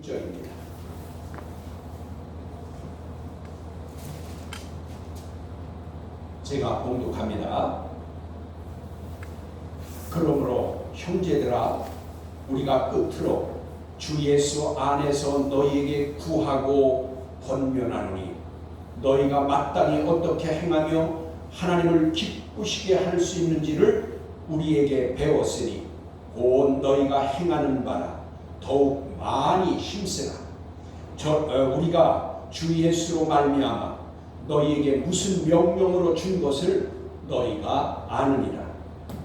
6절입니다. 제가 봉독합니다. 그러므로 형제들아, 우리가 끝으로 주 예수 안에서 너희에게 구하고 권면하노니 너희가 마땅히 어떻게 행하며 하나님을 기쁘시게 할 수 있는지를 우리에게 배웠으니 곧 너희가 행하는 바라 더욱 많이 힘쓰라. 우리가 주 예수로 말미암아 너희에게 무슨 명령으로 준 것을 너희가 아느니라.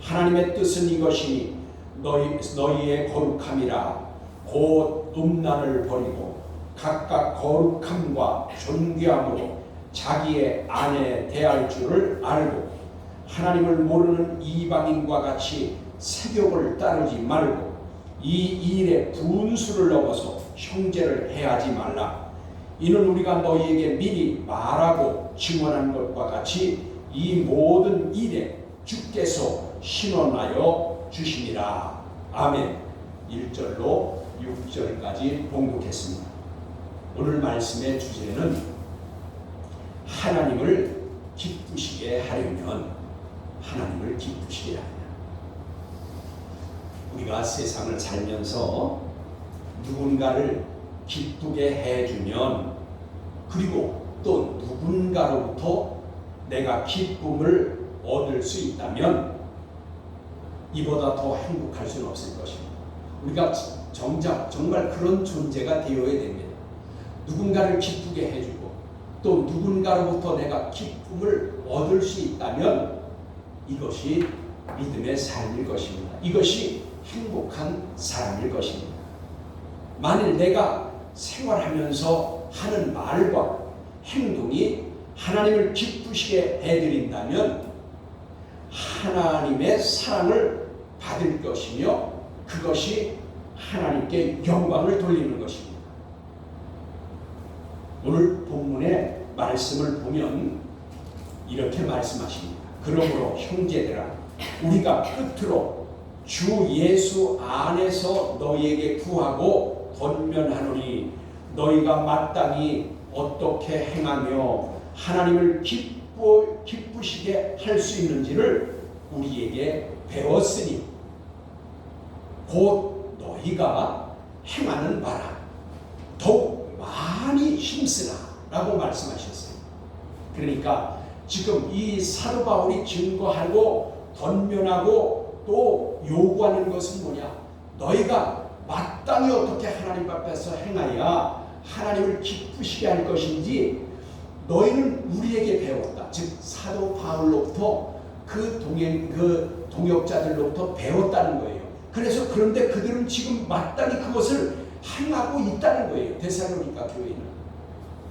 하나님의 뜻은 이것이니 너희의 거룩함이라. 곧 음란을 버리고 각각 거룩함과 존귀함으로 자기의 아내 대할 줄을 알고 하나님을 모르는 이방인과 같이 세욕을 따르지 말고 이 일에 분수를 넘어서 형제를 해하지 말라. 이는 우리가 너희에게 미리 말하고 증언한 것과 같이 이 모든 일에 주께서 신원하여 주시니라. 아멘. 1절로 6절까지 봉독했습니다. 오늘 말씀의 주제는 하나님을 기쁘시게 하려면 하나님을 기쁘시게 하냐. 우리가 세상을 살면서 누군가를 기쁘게 해주면, 그리고 또 누군가로부터 내가 기쁨을 얻을 수 있다면 이보다 더 행복할 수는 없을 것입니다. 우리가 정말 그런 존재가 되어야 됩니다. 누군가를 기쁘게 해주고 또 누군가로부터 내가 기쁨을 얻을 수 있다면 이것이 믿음의 삶일 것입니다. 이것이 행복한 사람일 것입니다. 만일 내가 생활하면서 하는 말과 행동이 하나님을 기쁘시게 해드린다면 하나님의 사랑을 받을 것이며 그것이 하나님께 영광을 돌리는 것입니다. 오늘 본문의 말씀을 보면 이렇게 말씀하십니다. 그러므로 형제들아, 우리가 끝으로 주 예수 안에서 너희에게 구하고 권면하노니 너희가 마땅히 어떻게 행하며 하나님을 기쁘시게 할 수 있는지를 우리에게 배웠으니 곧 너희가 행하는 바라 더욱 많이 힘쓰라 라고 말씀하셨어요. 그러니까 지금 이 사도 바울이 증거하고 권면하고 또 요구하는 것은 뭐냐? 너희가 마땅히 어떻게 하나님 앞에서 행하여 하나님을 기쁘시게 할 것인지 너희는 우리에게 배웠다. 즉 사도 바울로부터 그 동역자들로부터 배웠다는 거예요. 그래서 그런데 그들은 지금 마땅히 그것을 행하고 있다는 거예요. 데살로니가 교회는.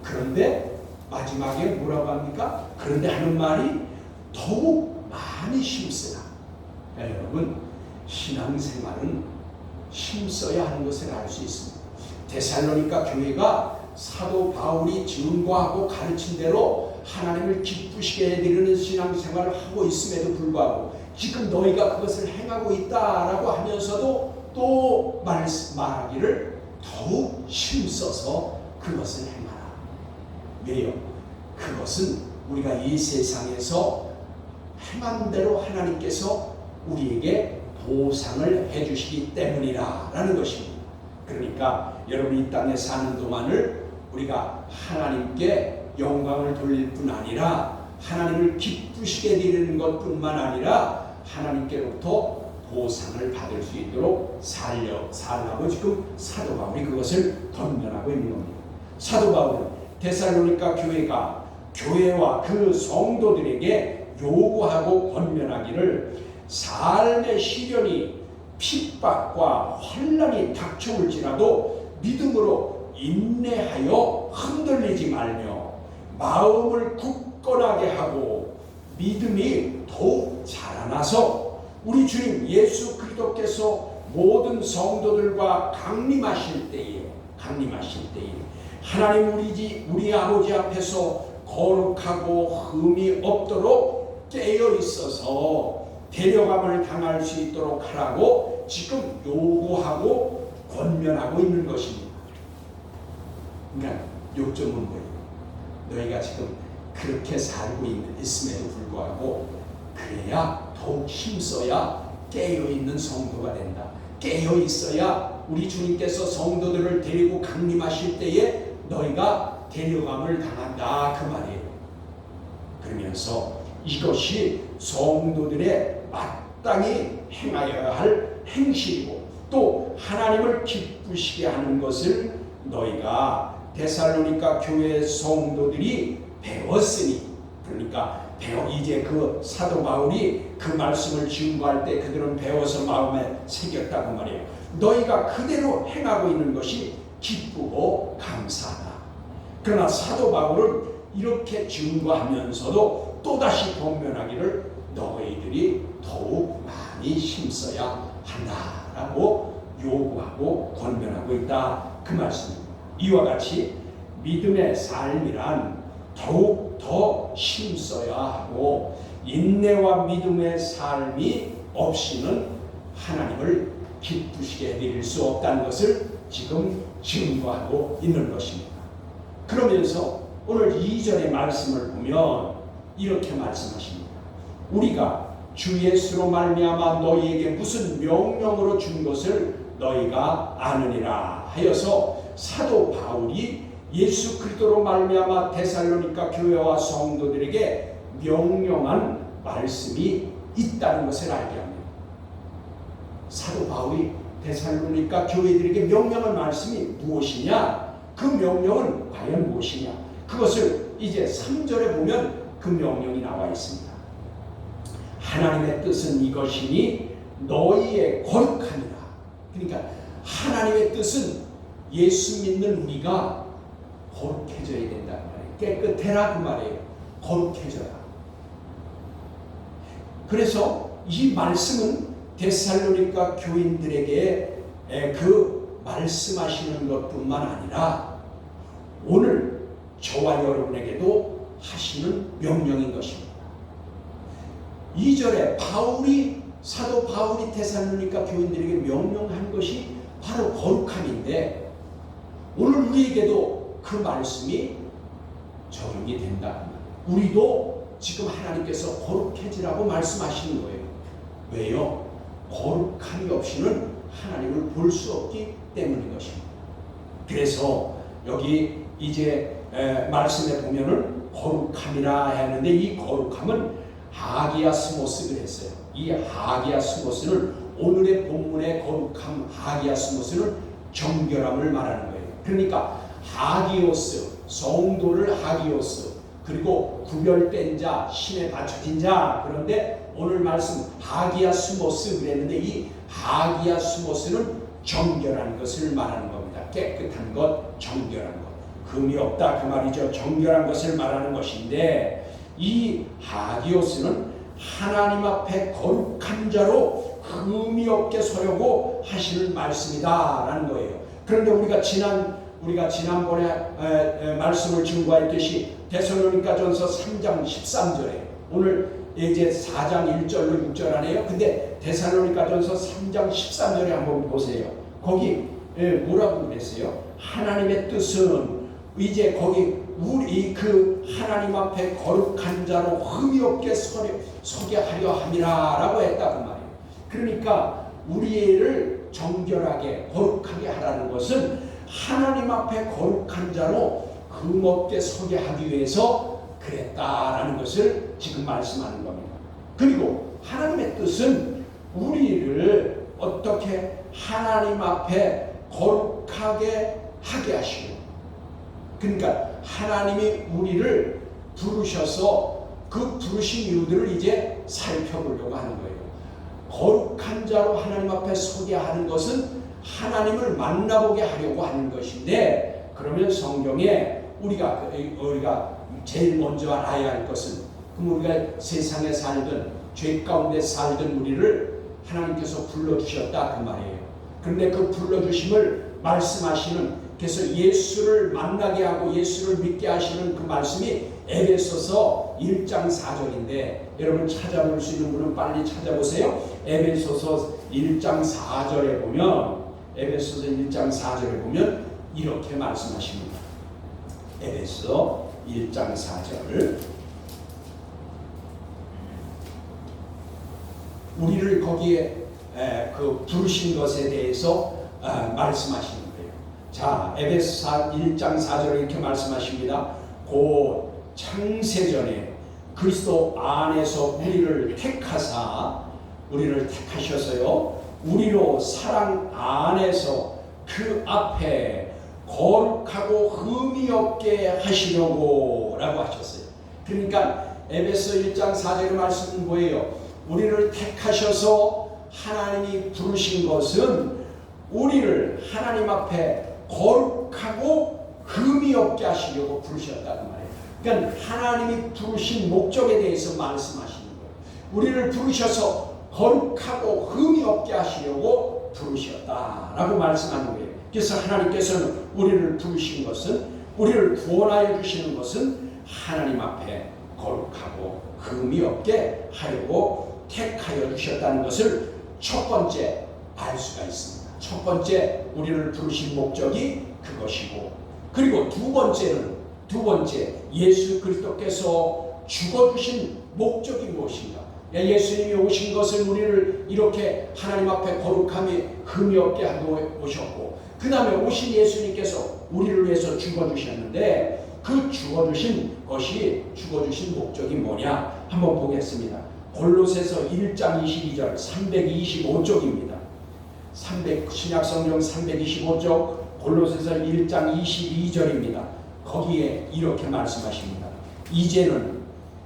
그런데 마지막에 뭐라고 합니까? 그런데 하는 말이 더욱 많이 힘쓰라. 여러분, 신앙생활은 힘써야 하는 것을 알 수 있습니다. 데살로니가 교회가 사도 바울이 증거하고 가르친 대로 하나님을 기쁘시게 해드리는 신앙생활을 하고 있음에도 불구하고 지금 너희가 그것을 행하고 있다라고 하면서도 또 말하기를 더욱 힘써서 그것을 행하라. 왜요? 그것은 우리가 이 세상에서 행한 대로 하나님께서 우리에게 보상을 해주시기 때문이라 라는 것입니다. 그러니까 여러분 이 땅에 사는 동안을 우리가 하나님께 영광을 돌릴 뿐 아니라 하나님을 기쁘시게 드리는 것뿐만 아니라 하나님께로부터 보상을 받을 수 있도록 살라고 지금 사도 바울이 그것을 권면하고 있는 겁니다. 사도 바울은 데살로니가 교회와 그 성도들에게 요구하고 권면하기를 삶의 시련이 핍박과 환난이 닥쳐올지라도 믿음으로 인내하여 흔들리지 말며 마음을 굳건하게 하고 믿음이 더욱 자라나서 우리 주님 예수 그리스도께서 모든 성도들과 강림하실 때에 하나님 우리 아버지 앞에서 거룩하고 흠이 없도록 깨어 있어서 데려감을 당할 수 있도록 하라고 지금 요구하고 권면하고 있는 것입니다. 그러니까 요점은 뭐예요? 너희가 지금 그렇게 살고 있음에도 불구하고 그래야 더욱 힘써야 깨어있는 성도가 된다. 깨어있어야 우리 주님께서 성도들을 데리고 강림하실 때에 너희가 데려감을 당한다 그 말이에요. 그러면서 이것이 성도들의 마땅히 행하여야 할 행실이고 또 하나님을 기쁘시게 하는 것을 너희가 데살로니가 교회 성도들이 배웠으니, 그러니까 이제 그 사도 바울이 그 말씀을 증거할 때 그들은 배워서 마음에 새겼다고 말이에요. 너희가 그대로 행하고 있는 것이 기쁘고 감사하다. 그러나 사도 바울은 이렇게 증거하면서도 또다시 권면하기를 너희들이 더욱 많이 힘써야 한다라고 요구하고 권면하고 있다 그 말씀입니다. 이와 같이 믿음의 삶이란 더욱 더 힘써야 하고 인내와 믿음의 삶이 없이는 하나님을 기쁘시게 해드릴 수 없다는 것을 지금 증거하고 있는 것입니다. 그러면서 오늘 2절의 말씀을 보면 이렇게 말씀하십니다. 우리가 주 예수로 말미암아 너희에게 무슨 명령으로 준 것을 너희가 아느니라 하여서 사도 바울이 예수 그리스도로 말미암아 데살로니가 교회와 성도들에게 명령한 말씀이 있다는 것을 알게 합니다. 사도 바울이 데살로니가 교회들에게 명령한 말씀이 무엇이냐? 그 명령은 과연 무엇이냐? 그것을 이제 3절에 보면 그 명령이 나와 있습니다. 하나님의 뜻은 이것이니 너희의 거룩함이라. 그러니까 하나님의 뜻은 예수 믿는 우리가 거룩해져야 된다는 말이에요. 깨끗해라 그 말이에요. 거룩해져라. 그래서 이 말씀은 데살로니가 교인들에게 그 말씀하시는 것뿐만 아니라 오늘 저와 여러분에게도 하시는 명령인 것입니다. 2절에 사도 바울이 데살로니가 교인들에게 명령한 것이 바로 거룩함인데 오늘 우리에게도 그 말씀이 적용이 된다. 우리도 지금 하나님께서 거룩해지라고 말씀하시는 거예요. 왜요? 거룩함이 없이는 하나님을 볼 수 없기 때문인 것입니다. 그래서 여기 이제 말씀에 보면은 거룩함이라 했는데 이 거룩함은 하기야스모스 그랬어요. 이 하기야스모스는 오늘의 본문의 거룩함 하기야스모스는 정결함을 말하는 거예요. 그러니까 하기오스, 성도를 하기오스, 그리고 구별된 자, 신에 바쳐진 자. 그런데 오늘 말씀 하기야스모스 그랬는데 이 하기야스모스는 정결한 것을 말하는 겁니다. 깨끗한 것, 정결한 것. 흠이 없다 그 말이죠. 정결한 것을 말하는 것인데 이 하기오스는 하나님 앞에 거룩한 자로 흠이 없게 서려고 하시는 말씀이다 라는 거예요. 그런데 우리가 지난번에 말씀을 증거했듯이 데살로니가전서 3장 13절에 오늘 이제 4장 1절로 6절 하네요. 근데 데살로니가전서 3장 13절에 한번 보세요. 거기 뭐라고 그랬어요? 하나님의 뜻은 이제 거기 우리 그 하나님 앞에 거룩한 자로 흠이 없게 서게 하려 함이라 라고 했다 그 말이에요. 그러니까 우리를 정결하게 거룩하게 하라는 것은 하나님 앞에 거룩한 자로 흠 없게 서게 하기 위해서 그랬다라는 것을 지금 말씀하는 겁니다. 그리고 하나님의 뜻은 우리를 어떻게 하나님 앞에 거룩하게 하게 하시고, 그러니까 하나님이 우리를 부르셔서 그 부르신 이유들을 이제 살펴보려고 하는 거예요. 거룩한 자로 하나님 앞에 서게 하는 것은 하나님을 만나보게 하려고 하는 것인데, 그러면 성경에 우리가 제일 먼저 알아야 할 것은, 그럼 우리가 세상에 살든 죄 가운데 살든 우리를 하나님께서 불러주셨다 그 말이에요. 그런데 그 불러주심을 말씀하시는, 그래서 예수를 만나게 하고 예수를 믿게 하시는 그 말씀이 에베소서 1장 4절인데 여러분 찾아볼 수 있는 분은 빨리 찾아보세요. 에베소서 1장 4절에 보면 이렇게 말씀하십니다. 에베소 1장 4절. 우리를 거기에 그 부르신 것에 대해서 말씀하시는 거예요. 자, 에베소 1장 4절에 이렇게 말씀하십니다. 곧 창세전에 그리스도 안에서 우리를 택하셔서요, 우리로 사랑 안에서 그 앞에 거룩하고 흠이 없게 하시려고 라고 하셨어요. 그러니까 에베소 1장 4절의 말씀은 뭐예요? 우리를 택하셔서 하나님이 부르신 것은 우리를 하나님 앞에 거룩하고 흠이 없게 하시려고 부르셨다는 말이에요. 그러니까 하나님이 부르신 목적에 대해서 말씀하시는 거예요. 우리를 부르셔서 거룩하고 흠이 없게 하시려고 부르셨다라고 말씀하는 거예요. 그래서 하나님께서는 우리를 부르신 것은, 우리를 구원하여 주시는 것은 하나님 앞에 거룩하고 흠이 없게 하려고 택하여 주셨다는 것을 첫 번째 알 수가 있습니다. 첫 번째 우리를 부르신 목적이 그것이고, 그리고 두 번째 예수 그리스도께서 죽어주신 목적이 무엇인가? 예수님이 오신 것은 우리를 이렇게 하나님 앞에 거룩함이 흠이 없게 하고 오셨고, 그 다음에 오신 예수님께서 우리를 위해서 죽어주셨는데, 그 죽어주신 목적이 뭐냐? 한번 보겠습니다. 골로새서 1장 22절 325쪽입니다. 신약성경 325쪽 골로새서 1장 22절입니다. 거기에 이렇게 말씀하십니다. 이제는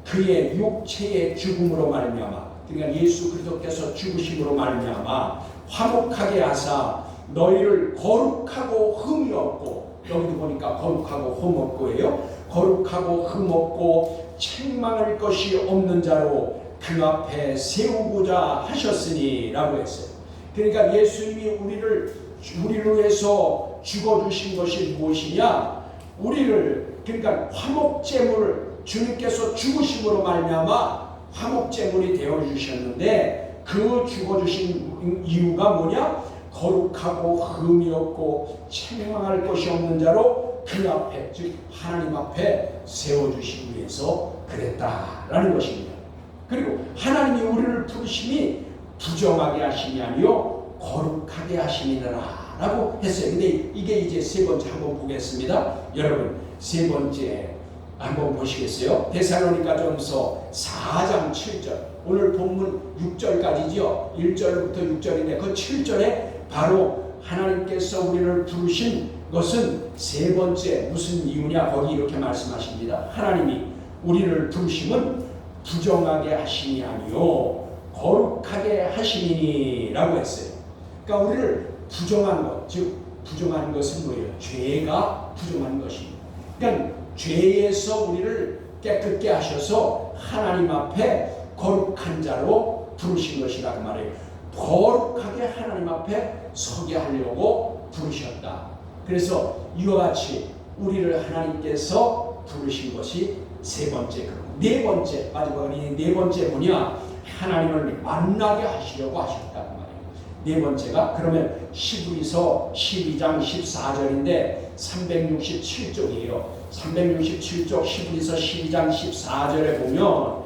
그의 육체의 죽음으로 말미암아, 그러니까 예수 그리스도께서 죽으심으로 말미암아 화목하게 하사 너희를 거룩하고 흠이 없고, 여기도 보니까 거룩하고 흠 없고예요. 거룩하고 흠 없고 책망할 것이 없는 자로 그 앞에 세우고자 하셨으니 라고 했어요. 그러니까 예수님이 우리를 위해서 죽어주신 것이 무엇이냐? 우리를, 그러니까 화목제물을 주님께서 죽으심으로 말미암아 화목제물이 되어주셨는데, 그 죽어주신 이유가 뭐냐? 거룩하고 흠이 없고 책망할 것이 없는 자로 그 앞에, 즉 하나님 앞에 세워주시기 위해서 그랬다라는 것입니다. 그리고 하나님이 우리를 부르심이 부정하게 하심이 아니요 거룩하게 하심이더라 라고 했어요. 근데 이게 이제 세 번째 한번 보겠습니다. 여러분, 세 번째 한번 보시겠어요? 데살로니가전서 4장 7절, 오늘 본문 6절까지죠. 1절부터 6절인데 그 7절에 바로 하나님께서 우리를 부르신 것은 세 번째 무슨 이유냐? 거기 이렇게 말씀하십니다. 하나님이 우리를 부르심은 부정하게 하심이 아니요 거룩하게 하심이니 라고 했어요. 그러니까 우리를 부정한 것, 즉 부정한 것은 뭐예요? 죄가 부정한 것입니다. 그러니까 죄에서 우리를 깨끗게 하셔서 하나님 앞에 거룩한 자로 부르신 것이라고 말해요. 거룩하게 하나님 앞에 서게 하려고 부르셨다. 그래서 이와 같이 우리를 하나님께서 부르신 것이 세 번째. 네 번째, 마지막으로 네 번째 뭐냐? 하나님을 만나게 하시려고 하셨다는 말이에요. 네 번째가 그러면 히브리서 12장 14절인데 367쪽이에요. 367쪽 히브리서 12장 14절에 보면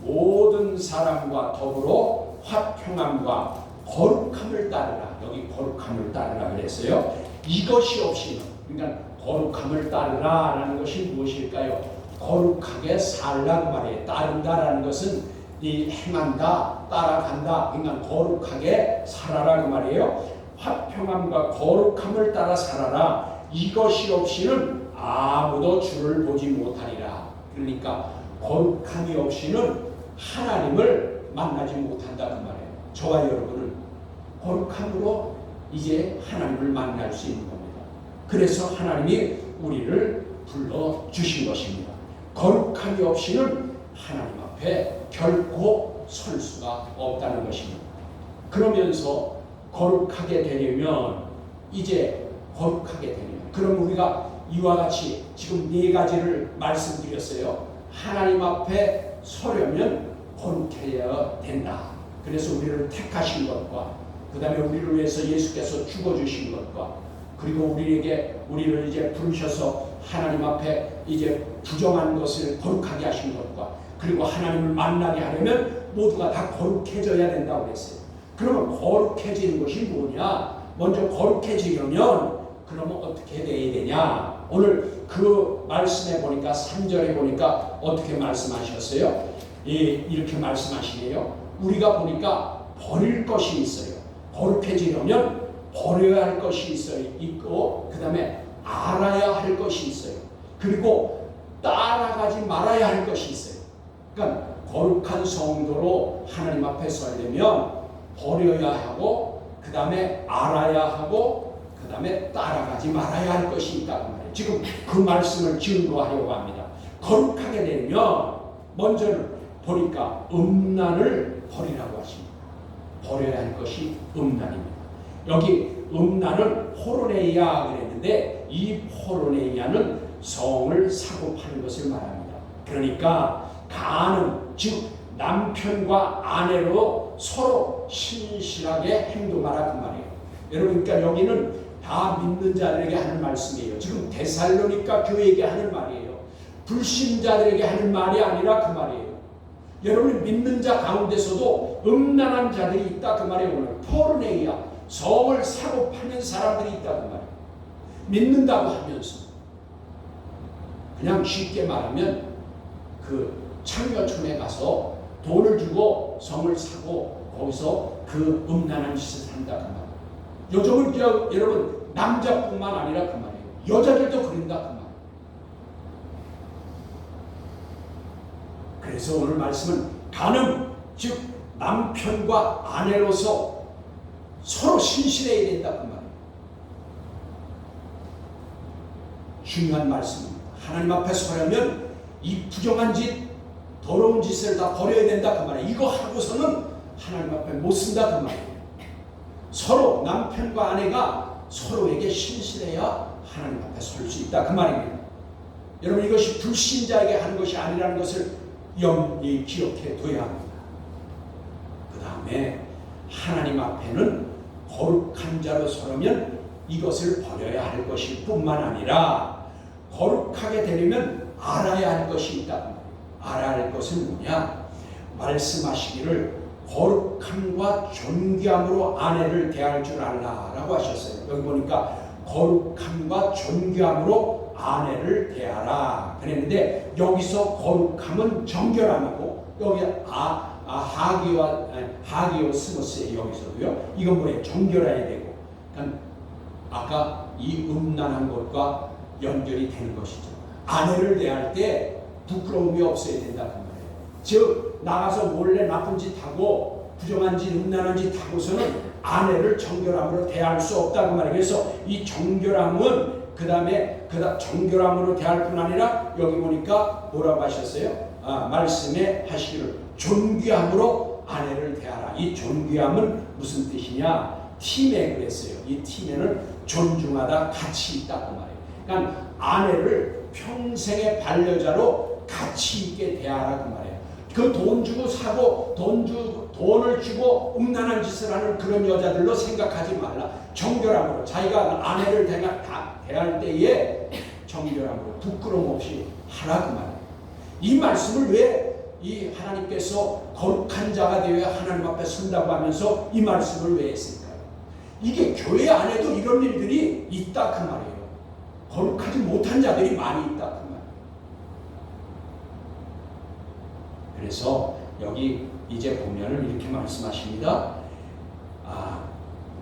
모든 사람과 더불어 화평함과 거룩함을 따르라. 여기 거룩함을 따르라 그랬어요. 이것이 없이는, 그러니까 거룩함을 따르라 라는 것이 무엇일까요? 거룩하게 살라고 말해요. 따른다라는 것은 이 행한다, 따라간다. 그러니까 거룩하게 살아라 그 말이에요. 화평함과 거룩함을 따라 살아라. 이것이 없이는 아무도 주를 보지 못하리라. 그러니까 거룩함이 없이는 하나님을 만나지 못한다 그 말이에요. 저와 여러분은 거룩함으로 이제 하나님을 만날 수 있는 겁니다. 그래서 하나님이 우리를 불러주신 것입니다. 거룩함이 없이는 하나님 앞에 결코 설 수가 없다는 것입니다. 그러면서 거룩하게 되려면, 이제 거룩하게 되려면, 그럼 우리가 이와 같이 지금 네 가지를 말씀드렸어요. 하나님 앞에 서려면 거룩해야 된다. 그래서 우리를 택하신 것과, 그 다음에 우리를 위해서 예수께서 죽어주신 것과, 그리고 우리를 이제 부르셔서 하나님 앞에 이제 부정한 것을 거룩하게 하신 것과, 그리고 하나님을 만나게 하려면 모두가 다 거룩해져야 된다고 그랬어요. 그러면 거룩해지는 것이 뭐냐? 먼저 거룩해지려면 그러면 어떻게 돼야 되냐? 오늘 그 말씀에 보니까 3절에 보니까 어떻게 말씀하셨어요? 이렇게 말씀하시네요. 우리가 보니까 버릴 것이 있어요. 거룩해지려면 버려야 할 것이 있고, 그 다음에 알아야 할 것이 있어요. 그리고 따라가지 말아야 할 것이 있어요. 그러니까 거룩한 성도로 하나님 앞에 서려면 버려야 하고, 그 다음에 알아야 하고, 그 다음에 따라가지 말아야 할 것이 있다고 말해요. 지금 그 말씀을 증거하려고 합니다. 거룩하게 되면 먼저는 보니까 음란을 버리라고 하십니다. 버려야 할 것이 음란입니다. 여기 음란은 포르네이아 그랬는데, 이 포르네이아는 성을 사고 파는 것을 말합니다. 그러니까 가는, 즉 남편과 아내로 서로 신실하게 행동하라 그 말이에요. 여러분, 그러니까 여기는 다 믿는 자들에게 하는 말씀이에요. 지금 데살로니가 교회에게 하는 말이에요. 불신자들에게 하는 말이 아니라 그 말이에요. 여러분, 믿는 자 가운데서도 음란한 자들이 있다 그 말이에요. 오늘 포르네이아, 성을 사고 파는 사람들이 있다 그 말이에요. 믿는다고 하면서 그냥 쉽게 말하면 그 창녀촌에 가서 돈을 주고 성을 사고 거기서 그 음란한 짓을 한다 그 말이에요. 요즘은 여러분 남자뿐만 아니라 그 말이에요. 여자들도 그런다 그 말이에요. 그래서 오늘 말씀은 간음, 즉 남편과 아내로서 서로 신실해야 된다 그 말이에요. 중요한 말씀입니다. 하나님 앞에 서려면 이 부정한 짓, 더러운 짓을 다 버려야 된다 그 말이에요. 이거 하고서는 하나님 앞에 못 쓴다 그 말이에요. 서로 남편과 아내가 서로에게 신실해야 하나님 앞에 설 수 있다 그 말입니다. 여러분, 이것이 불신자에게 하는 것이 아니라는 것을 기억해 둬야 합니다. 그 다음에 하나님 앞에는 거룩한 자로 서려면 이것을 버려야 할 것일 뿐만 아니라 거룩하게 되려면 알아야 할 것이 있다 그 말이에요. 알아야 할 것은 뭐냐? 말씀하시기를 거룩함과 존귀함으로 아내를 대할 줄 알라라고 하셨어요. 여기 보니까 거룩함과 존귀함으로 아내를 대하라 그랬는데, 여기서 거룩함은 정결함이고, 여기 하기오스모스에 여기서도요. 이건 뭐예요? 정결해야 되고, 그러니까 아까 이 음란한 것과 연결이 되는 것이죠. 아내를 대할 때 부끄러움이 없어야 된다 그 말이에요. 즉 나가서 몰래 나쁜 짓 하고 부정한 짓, 음란한 짓 하고서는 아내를 정결함으로 대할 수 없다 그 말이에요. 그래서 이 정결함은 그 다음에 정결함으로 대할 뿐 아니라 여기 보니까 뭐라고 하셨어요? 말씀에 하시기를 존귀함으로 아내를 대하라. 이 존귀함은 무슨 뜻이냐? 팀에 그랬어요. 이 팀에는 존중하다, 가치 있다 그 말이에요. 그러니까 아내를 평생의 반려자로 가치 있게 대하라 그 말이에요. 그 돈 주고 사고 돈을 주고 음란한 짓을 하는 그런 여자들로 생각하지 말라. 정결함으로 자기가 아내를 대할 때에 정결함으로 부끄러움 없이 하라 그 말이에요. 이 말씀을 왜 이 하나님께서 거룩한 자가 되어야 하나님 앞에 선다고 하면서 이 말씀을 왜 했을까요? 이게 교회 안에도 이런 일들이 있다 그 말이에요. 거룩하지 못한 자들이 많이 있다 그 말이에요. 그래서 여기 이제 보면은 이렇게 말씀하십니다.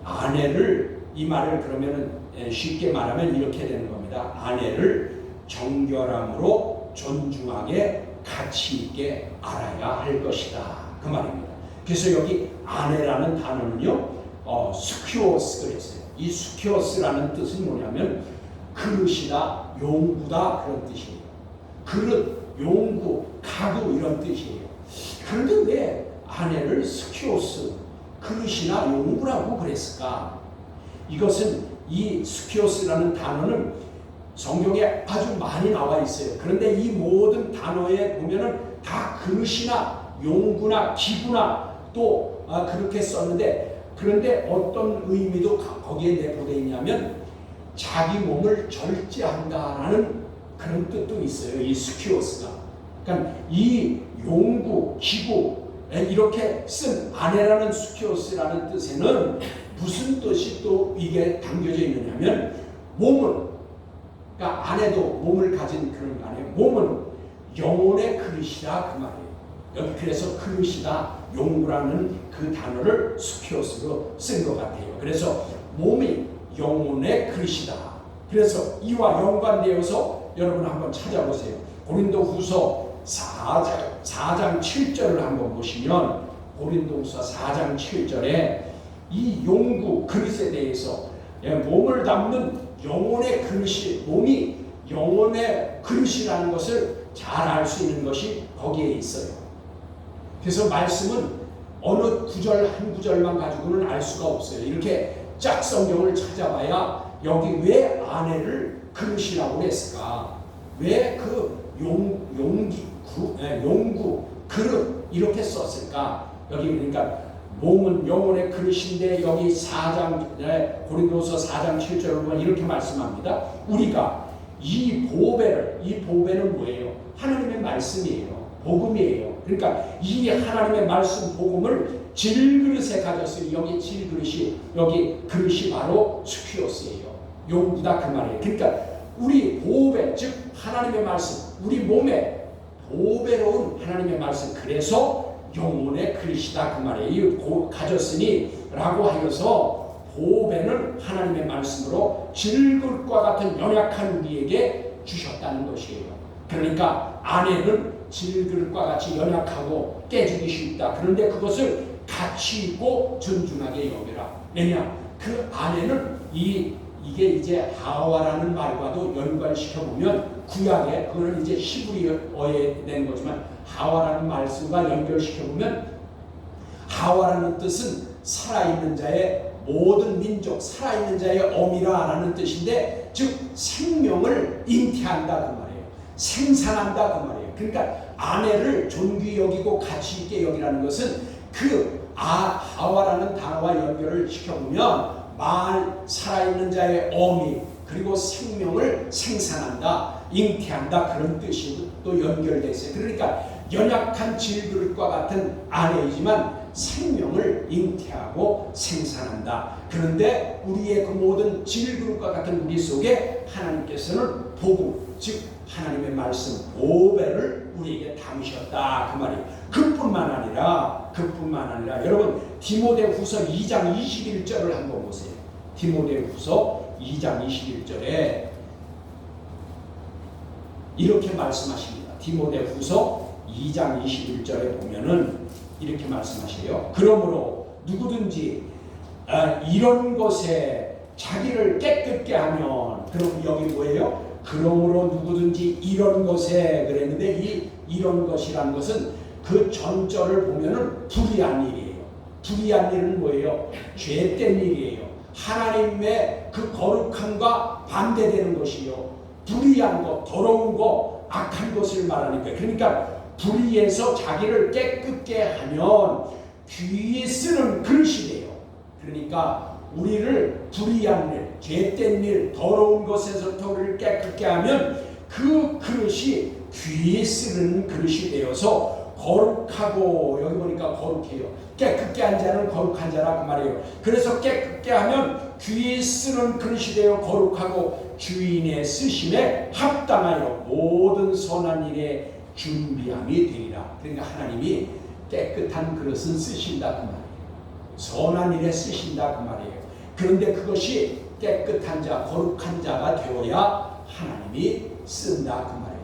아내를, 이 말을 그러면은 쉽게 말하면 이렇게 되는 겁니다. 아내를 정결함으로 존중하게 가치 있게 알아야 할 것이다 그 말입니다. 그래서 여기 아내라는 단어는요, 스키오스 그랬어요. 이 스키오스라는 뜻은 뭐냐면 그릇이다, 용구다 그런 뜻이에요. 그릇, 용구, 가구 이런 뜻이에요. 그런데 왜 아내를 스키오스, 그릇이나 용구라고 그랬을까? 이것은 이 스키오스라는 단어는 성경에 아주 많이 나와 있어요. 그런데 이 모든 단어에 보면은 다 그릇이나 용구나 기구나 또 그렇게 썼는데, 그런데 어떤 의미도 거기에 내포되어 있냐면 자기 몸을 절제한다라는 그런 뜻도 있어요. 이 스키오스가. 그러니까 이 용구, 기구 이렇게 쓴 아내라는 스키오스라는 뜻에는 무슨 뜻이 또 이게 담겨져 있느냐면 몸은, 그러니까 아내도 몸을 가진 그런 거 아니에요. 몸은 영혼의 그릇이다 그 말이에요. 여기 그래서 그릇이다, 용구라는 그 단어를 스키오스로 쓴 것 같아요. 그래서 몸이 영혼의 그릇이다. 그래서 이와 연관되어서 여러분 한번 찾아보세요. 고린도후서 4장 7절을 한번 보시면 고린도후서 4장 7절에 이 용구 그릇에 대해서 몸을 담는 영혼의 그릇이, 몸이 영혼의 그릇이라는 것을 잘 알 수 있는 것이 거기에 있어요. 그래서 말씀은 어느 구절 한 구절만 가지고는 알 수가 없어요. 이렇게 짝 성경을 찾아봐야 여기 왜 아내를 그릇이라고 했을까? 왜 그 용구, 그릇 이렇게 썼을까? 여기 그러니까 몸은 영혼의 그릇인데 여기 4장 고린도서 4장 7절을 보면 이렇게 말씀합니다. 우리가 이 보배는 뭐예요? 하나님의 말씀이에요. 복음이에요. 그러니까 이 하나님의 말씀 복음을 질그릇에 가졌어요. 여기 질그릇이, 여기 그릇이 바로 스키오스예요. 용구다 그 말이에요. 그러니까 우리 보배, 즉 하나님의 말씀, 우리 몸에 보배로운 하나님의 말씀, 그래서 영혼의 그릇이다 그 말이에요. 가졌으니 라고 하여서 보배는 하나님의 말씀으로 질그릇과 같은 연약한 우리에게 주셨다는 것이에요. 그러니까 아내는 질그릇과 같이 연약하고 깨지기 쉽다. 그런데 그것을 가치 있고 존중하게 여겨라. 왜냐? 그 아내는 이게 이제 하와라는 말과도 연관시켜 보면 구약에, 그거는 이제 히브리어에 낸 거지만 하와라는 말씀과 연결시켜 보면 하와라는 뜻은 살아있는 자의 모든 민족, 살아있는 자의 어미라라는 뜻인데, 즉 생명을 잉태한다 그 말이에요. 생산한다 그 말이에요. 그러니까 아내를 존귀 여기고 가치 있게 여기라는 것은 그 하와라는 단어와 연결을 시켜보면 살아있는 자의 어미, 그리고 생명을 생산한다, 잉태한다, 그런 뜻이 또 연결되어 있어요. 그러니까 연약한 질그릇과 같은 아내이지만 생명을 잉태하고 생산한다. 그런데 우리의 그 모든 질그릇과 같은 우리 속에 하나님께서는 복음, 즉 하나님의 말씀, 보배를 우리에게 담으셨다 그 말이에요. 그뿐만 아니라 여러분 디모데후서 2장 21절을 한번 보세요. 디모데후서 2장 21절에 이렇게 말씀하십니다. 디모데후서 2장 21절에 보면은 이렇게 말씀하세요. 그러므로 누구든지 이런 것에 자기를 깨끗게 하면, 그럼 여기 뭐예요? 그러므로 누구든지 이런 것에 그랬는데, 이런 것이라는 것은 그 전절을 보면은 불의한 일이에요. 불의한 일은 뭐예요? 죄된 일이에요. 하나님의 그 거룩함과 반대되는 것이요. 불의한 것, 더러운 것, 악한 것을 말하는 거예요. 그러니까 불의해서 자기를 깨끗게 하면 귀에 쓰는 그릇이 돼요. 그러니까 우리를 불의한 일, 죄된 일, 더러운 것에서부터 우리를 깨끗게 하면 그 그릇이 귀에 쓰는 그릇이 되어서 거룩하고, 여기 보니까 거룩해요. 깨끗게 한 자는 거룩한 자라 그 말이에요. 그래서 깨끗게 하면 귀에 쓰는 그릇이 되어 거룩하고 주인의 쓰심에 합당하여 모든 선한 일에 준비함이 되리라. 그러니까 하나님이 깨끗한 그릇은 쓰신다 그 말이에요. 선한 일에 쓰신다 그 말이에요. 그런데 그것이 깨끗한 자, 거룩한 자가 되어야 하나님이 쓴다 그 말이에요.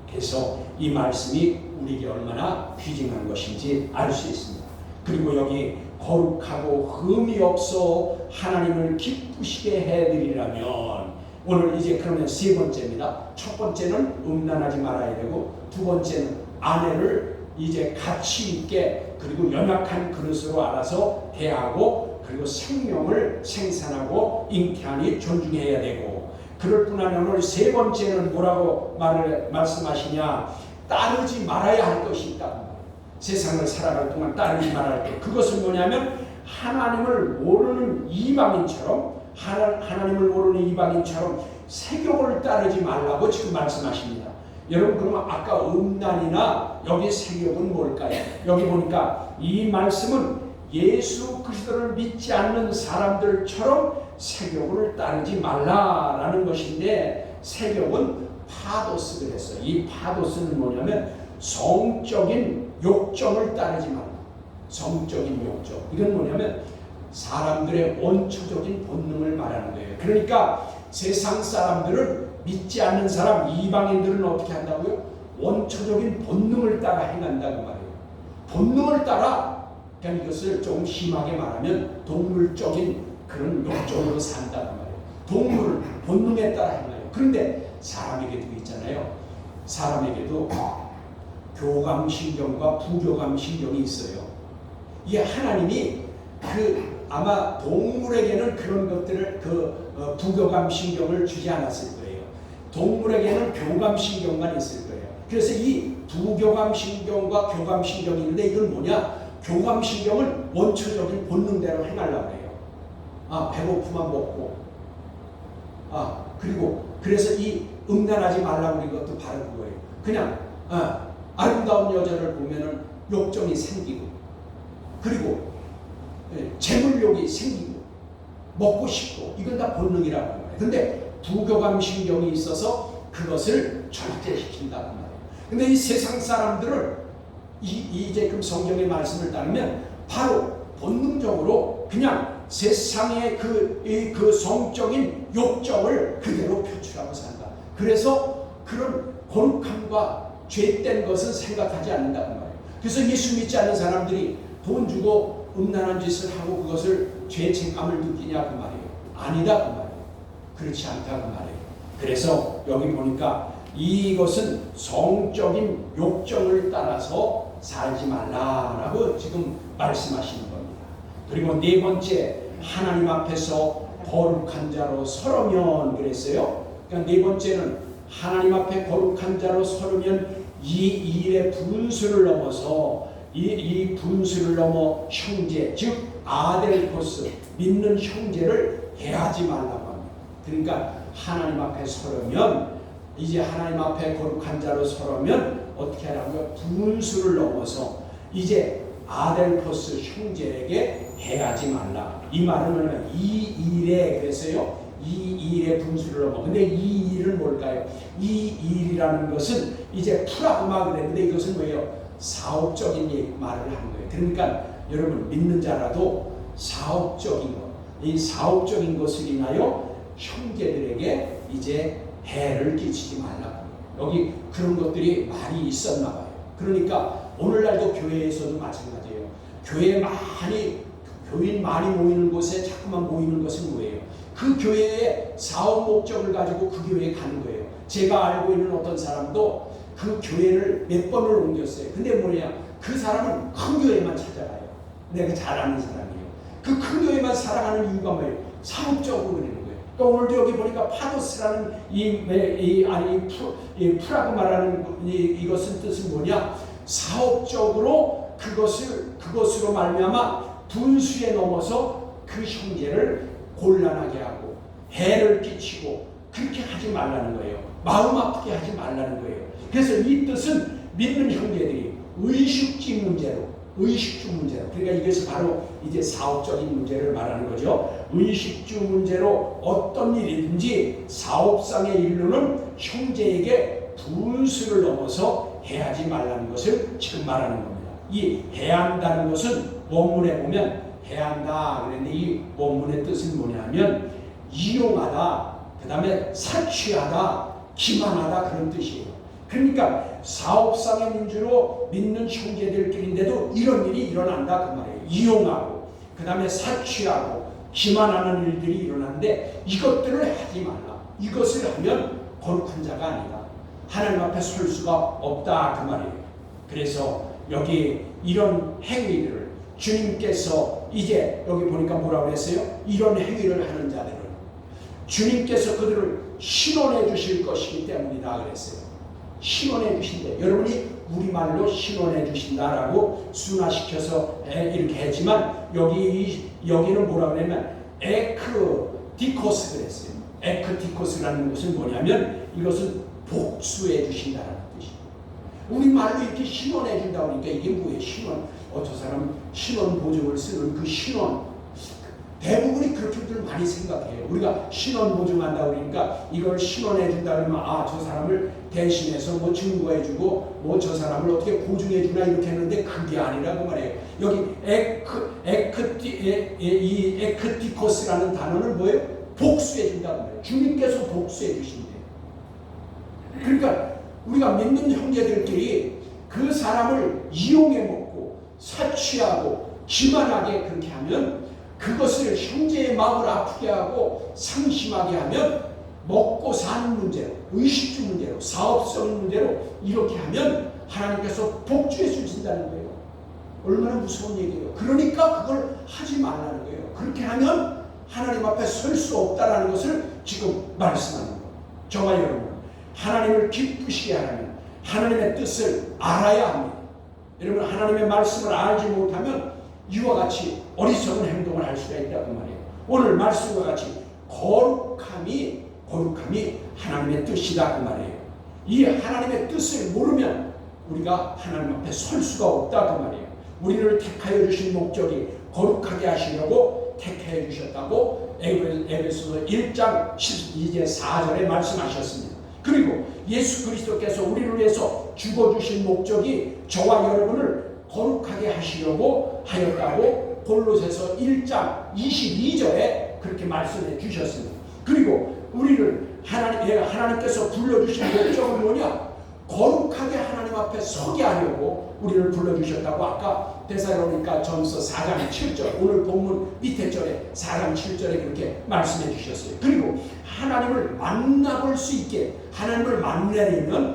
그래서 이 말씀이 우리에게 얼마나 귀중한 것인지 알 수 있습니다. 그리고 여기 거룩하고 흠이 없어 하나님을 기쁘시게 해드리라면, 오늘 이제 그러면 세 번째입니다. 첫 번째는 음란하지 말아야 되고, 두 번째는 아내를 이제 가치 있게 그리고 연약한 그릇으로 알아서 대하고, 그리고 생명을 생산하고 잉태하니 존중해야 되고, 그럴 뿐 아니라 오늘 세 번째는 뭐라고 말씀하시냐? 따르지 말아야 할 것이 있다. 세상을 살아갈 동안 따르지 말아야 할 것. 그것은 뭐냐면 하나님을 모르는 이방인처럼 하나님을 모르는 이방인처럼 세욕을 따르지 말라고 지금 말씀하십니다. 여러분, 그러면 아까 음란이나 여기 세욕은 뭘까요? 여기 보니까 이 말씀은 예수 그리스도를 믿지 않는 사람들처럼 세욕을 따르지 말라라는 것인데, 세욕은 파도스 그랬어요. 이 파도스는 뭐냐면 성적인 욕정을 따르지 말라. 성적인 욕정. 이건 뭐냐면 사람들의 원초적인 본능을 말하는 거예요. 그러니까 세상 사람들은, 믿지 않는 사람, 이방인들은 어떻게 한다고요? 원초적인 본능을 따라 행한다고 말해요. 본능을 따라, 그러니까 이것을 조금 심하게 말하면 동물적인 그런 욕정으로 산다고 말해요. 동물 본능에 따라 행해요. 그런데 사람에게도 있잖아요. 사람에게도 교감신경과 부교감신경이 있어요. 이게 하나님이 아마 동물에게는 그런 것들을 부교감신경을 주지 않았을 거예요. 동물에게는 교감신경만 있을 거예요. 그래서 이 부교감신경과 교감신경이 있는데, 이건 뭐냐? 교감신경은 원초적인 본능대로 행하려고 해요. 배고프면 먹고, 그리고 그래서 이 음란하지 말라고 그런 것도 바로 그거예요. 그냥 아름다운 여자를 보면은 욕정이 생기고, 그리고 재물욕이 생기고, 먹고 싶고, 이건 다 본능이라고 말해요. 근데 부교감신경이 있어서 그것을 절제시킨다고 말해요. 근데 이 세상 사람들은 이제 그 성경의 말씀을 따르면 바로 본능적으로 그냥 세상의 그 성적인 욕정을 그대로 표출하고 산다. 그래서 그런 거룩함과 죄된 것은 생각하지 않는다고 말해요. 그래서 예수 믿지 않는 사람들이 돈 주고 음란한 짓을 하고 그것을 죄책감을 느끼냐 그 말이에요. 아니다 그 말이에요. 그렇지 않다 그 말이에요. 그래서 여기 보니까 이것은 성적인 욕정을 따라서 살지 말라라고 지금 말씀하시는 겁니다. 그리고 네 번째, 하나님 앞에서 거룩한 자로 서려면 그랬어요. 그러니까 네 번째는 하나님 앞에 거룩한 자로 서려면 이 일의 분수를 넘어서 이 분수를 넘어 형제, 즉 아델코스, 믿는 형제를 해하지 말라고 합니다. 그러니까 하나님 앞에 서려면, 이제 하나님 앞에 거룩한 자로 서려면 어떻게 하라고요? 분수를 넘어서 이제 아델코스 형제에게 해하지 말라. 이 말은 뭐냐면 이 일에, 그래서요, 이 일의 분수를 넘어. 근데 이 일은 뭘까요? 이 일이라는 것은 이제 프라그마 그랬는데, 이것은 뭐예요? 사업적인 말을 하는 거예요. 그러니까 여러분, 믿는 자라도 사업적인 것, 이 사업적인 것을 인하여 형제들에게 이제 해를 끼치지 말라고. 여기 그런 것들이 많이 있었나 봐요. 그러니까 오늘날도 교회에서도 마찬가지예요. 교인 많이 모이는 곳에 자꾸만 모이는 것은 뭐예요? 그 교회의 사업 목적을 가지고 그 교회에 가는 거예요. 제가 알고 있는 어떤 사람도 그 교회를 몇 번을 옮겼어요. 근데 뭐냐? 그 사람은 큰 교회만 찾아가요. 내가 잘 아는 사람이에요. 그 큰 교회만 살아가는 이유가 뭐예요? 사업적으로 그러는 거예요. 또 오늘도 여기 보니까 파도스라는 프라그마라는 이것은 뜻은 뭐냐? 사업적으로 그것으로 말미암아 분수에 넘어서 그 형제를 곤란하게 하고 해를 끼치고 그렇게 하지 말라는 거예요. 마음 아프게 하지 말라는 거예요. 그래서 이 뜻은 믿는 형제들이 의식주 문제로, 그러니까 이것이 바로 이제 사업적인 문제를 말하는 거죠. 의식주 문제로 어떤 일이든지 사업상의 일로는 형제에게 분수를 넘어서 해하지 말라는 것을 지금 말하는 겁니다. 이 해한다는 것은 원문에 보면 해한다 그랬는데, 이 원문의 뜻은 뭐냐면 이용하다, 그 다음에 사취하다, 기만하다, 그런 뜻이에요. 그러니까 사업상의 문제로 믿는 형제들끼리인데도 이런 일이 일어난다 그 말이에요. 이용하고 그 다음에 사취하고 기만하는 일들이 일어나는데 이것들을 하지 말라. 이것을 하면 거룩한 자가 아니다. 하나님 앞에 설 수가 없다 그 말이에요. 그래서 여기 이런 행위들을 주님께서 이제 여기 보니까 뭐라고 그랬어요? 이런 행위를 하는 자들은 주님께서 그들을 신원해 주실 것이기 때문이다 그랬어요. 신원해 주신대. 여러분이 우리말로 신원해 주신다라고 순화시켜서 이렇게 했지만 여기는 뭐라고 하냐면 에크 에크티코스 그랬어요. 에크티코스라는 것은 뭐냐면 이것은 복수해 주신다라는 뜻이에요. 우리말로 이렇게 신원해 준다 그러니까 이게 뭐예요? 신원. 저 사람 신원 보증을 쓰는 그 신원. 대부분이 그렇게들 많이 생각해요. 우리가 신원 보증한다 그러니까 이걸 신원해 준다 그러면 저 사람을 대신해서 뭐 증거해 주고 뭐 저 사람을 어떻게 보증해 주나 이렇게 했는데 그게 아니라고 말해요. 여기 에크티코스라는 단어는 뭐예요? 복수해 준다고 말해요. 주님께서 복수해 주신대요. 그러니까 우리가 믿는 형제들끼리 그 사람을 이용해 먹고 사취하고 기만하게 그렇게 하면 그것을 형제의 마음을 아프게 하고 상심하게 하면 먹고 사는 문제로, 의식주 문제로, 사업성 문제로 이렇게 하면 하나님께서 복주해 주신다는 거예요. 얼마나 무서운 얘기예요. 그러니까 그걸 하지 말라는 거예요. 그렇게 하면 하나님 앞에 설 수 없다는 것을 지금 말씀하는 거예요. 저와 여러분, 하나님을 기쁘시게 하려면 하나님의 뜻을 알아야 합니다. 여러분, 하나님의 말씀을 알지 못하면 이와 같이 어리석은 행동을 할 수가 있다고 말이에요. 오늘 말씀과 같이 거룩함이 하나님의 뜻이다 그 말이에요. 이 하나님의 뜻을 모르면 우리가 하나님 앞에 설 수가 없다 그 말이에요. 우리를 택하여 주신 목적이 거룩하게 하시려고 택해 주셨다고 에베소서 1장 12절 4절에 말씀하셨습니다. 그리고 예수 그리스도께서 우리를 위해서 죽어주신 목적이 저와 여러분을 거룩하게 하시려고 하였다고 골로새서 1장 22절에 그렇게 말씀해 주셨습니다. 그리고 우리를 하나님께서 불러주신 목적은 뭐냐? 거룩하게 하나님 앞에 서게 하려고 우리를 불러주셨다고 아까 데살로니가 전서 4장 7절 오늘 본문 밑에 절에 4장 7절에 그렇게 말씀해 주셨어요. 그리고 하나님을 만나볼 수 있게 하나님을 만나려면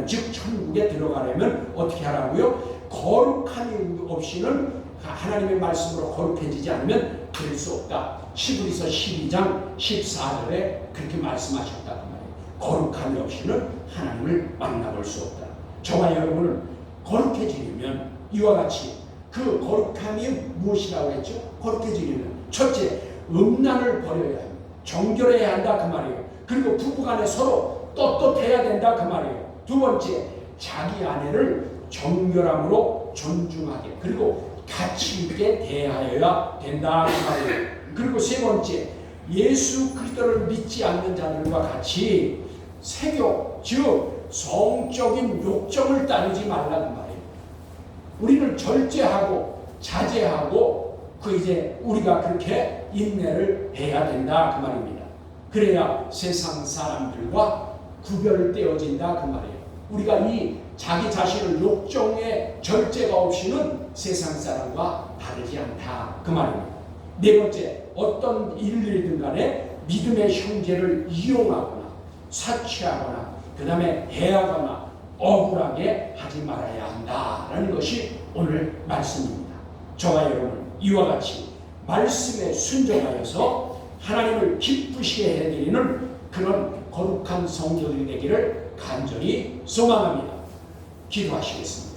즉 천국에 들어가려면 어떻게 하라고요? 거룩함이 없이는 하나님의 말씀으로 거룩해지지 않으면 될 수 없다. 히브리서 12장 14절에 그렇게 말씀하셨다고 말이에요. 거룩함이 없이는 하나님을 만나볼 수 없다. 저와 여러분은 거룩해지려면 이와 같이 그 거룩함이 무엇이라고 했죠? 거룩해지려면 첫째, 음란을 버려야 합니다. 정결해야 한다 그 말이에요. 그리고 부부간에 서로 떳떳해야 된다 그 말이에요. 두 번째, 자기 아내를 정결함으로 존중하게 그리고 가치 있게 대하여야 된다 그 말이에요. 그리고 세 번째, 예수 그리스도를 믿지 않는 자들과 같이 세욕 즉 성적인 욕정을 따르지 말라 그 말이에요. 우리는 절제하고 자제하고 이제 우리가 그렇게 인내를 해야 된다 그 말입니다. 그래야 세상 사람들과 구별되어진다 그 말이에요. 우리가 이 자기 자신을 욕정의 절제가 없이는 세상 사람과 다르지 않다 그 말입니다. 네 번째, 어떤 일이든 간에 믿음의 형제를 이용하거나 사취하거나 그 다음에 해하거나 억울하게 하지 말아야 한다라는 것이 오늘 말씀입니다. 저와 여러분, 이와 같이 말씀에 순종하여서 하나님을 기쁘시게 해드리는 그런 거룩한 성도들이 되기를 간절히 소망합니다. 기도하시겠습니다.